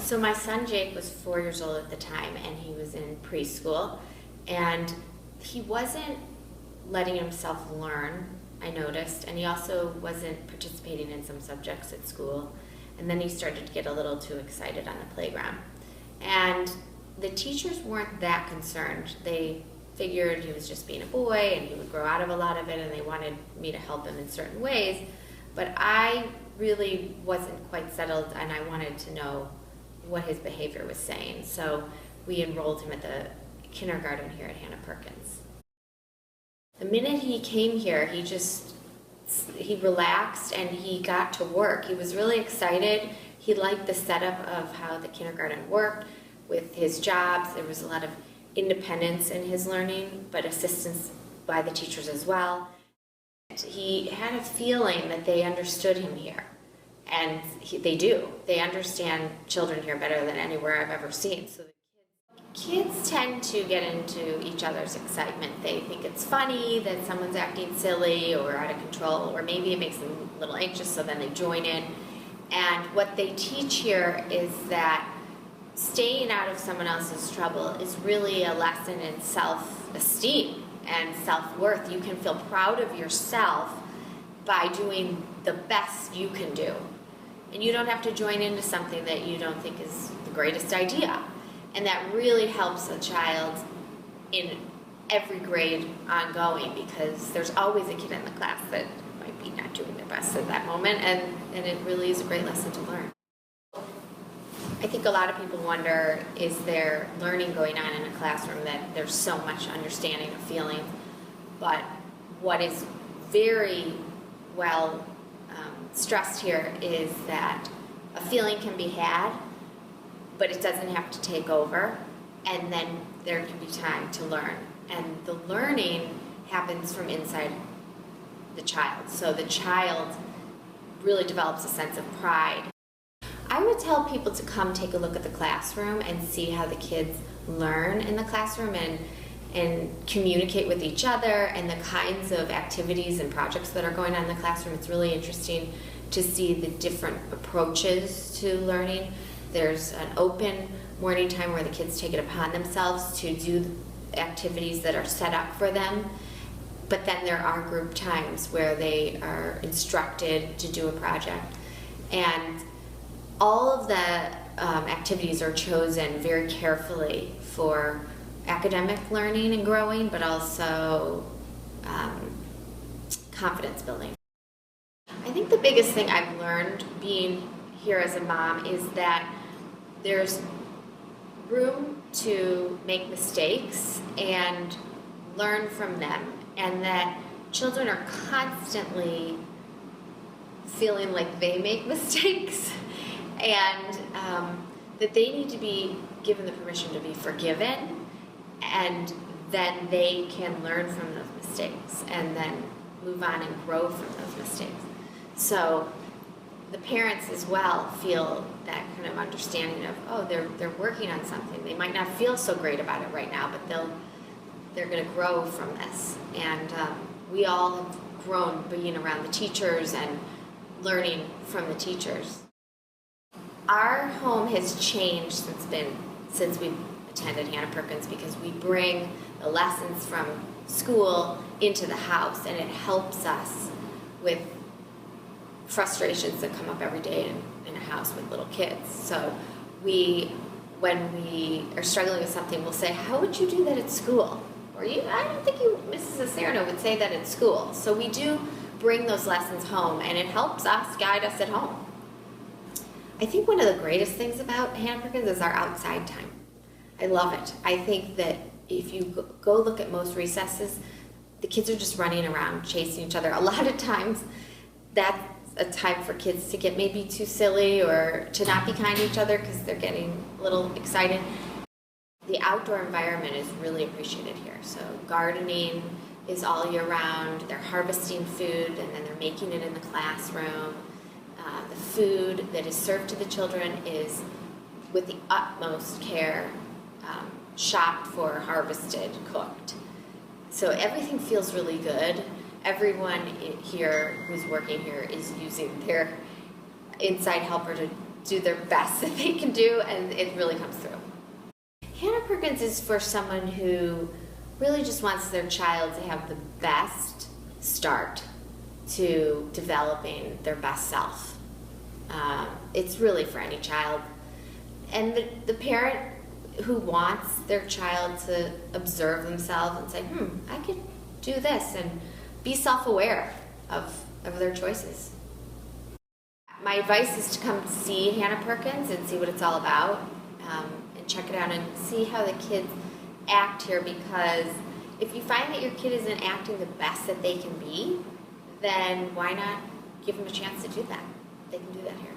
So my son Jake was 4 years old at the time, and he was in preschool, and he wasn't letting himself learn, I noticed, and he also wasn't participating in some subjects at school, and then he started to get a little too excited on the playground. And the teachers weren't that concerned. They figured he was just being a boy and he would grow out of a lot of it, and they wanted me to help him in certain ways, but I really wasn't quite settled, and I wanted to know what his behavior was saying. So we enrolled him at the kindergarten here at Hanna Perkins. The minute he came here, he relaxed and he got to work. He was really excited. He liked the setup of how the kindergarten worked with his jobs. There was a lot of independence in his learning, but assistance by the teachers as well. He had a feeling that they understood him here. And they do. They understand children here better than anywhere I've ever seen. So the kids tend to get into each other's excitement. They think it's funny that someone's acting silly or out of control, or maybe it makes them a little anxious, so then they join in. And what they teach here is that staying out of someone else's trouble is really a lesson in self-esteem and self-worth. You can feel proud of yourself by doing the best you can do. And you don't have to join into something that you don't think is the greatest idea. And that really helps a child in every grade ongoing, because there's always a kid in the class that might be not doing their best at that moment, and it really is a great lesson to learn. I think a lot of people wonder, is there learning going on in a classroom that there's so much understanding of feelings? But what is very well stressed here is that a feeling can be had, but it doesn't have to take over, and then there can be time to learn. And the learning happens from inside the child. So the child really develops a sense of pride. I would tell people to come take a look at the classroom and see how the kids learn in the classroom and communicate with each other, and the kinds of activities and projects that are going on in the classroom. It's really interesting to see the different approaches to learning. There's an open morning time where the kids take it upon themselves to do activities that are set up for them, but then there are group times where they are instructed to do a project. And all of the activities are chosen very carefully for academic learning and growing, but also confidence building. I think the biggest thing I've learned being here as a mom is that there's room to make mistakes and learn from them, and that children are constantly feeling like they make mistakes, and that they need to be given the permission to be forgiven, and then they can learn from those mistakes and then move on and grow from those mistakes. So the parents as well feel that kind of understanding of, oh, they're working on something. They might not feel so great about it right now, but they're going to grow from this. And we all have grown being around the teachers and learning from the teachers. Our home has changed since we attended Hanna Perkins, because we bring the lessons from school into the house, and it helps us with frustrations that come up every day in a house with little kids. So when we are struggling with something, we'll say, how would you do that at school? Or I don't think Mrs. Acerno would say that at school. So we do bring those lessons home, and it helps us guide us at home. I think one of the greatest things about Hanna Perkins is our outside time. I love it. I think that if you go look at most recesses, the kids are just running around chasing each other. A lot of times that's a time for kids to get maybe too silly or to not be kind to each other because they're getting a little excited. The outdoor environment is really appreciated here. So gardening is all year round. They're harvesting food and then they're making it in the classroom. The food that is served to the children is with the utmost care, shopped for, harvested, cooked. So everything feels really good. Everyone here who's working here is using their inside helper to do their best that they can do, and it really comes through. Hanna Perkins is for someone who really just wants their child to have the best start to developing their best self. It's really for any child. And the parent who wants their child to observe themselves and say, I could do this, and be self-aware of their choices. My advice is to come see Hanna Perkins and see what it's all about, and check it out and see how the kids act here, because if you find that your kid isn't acting the best that they can be, then why not give them a chance to do that? They can do that here.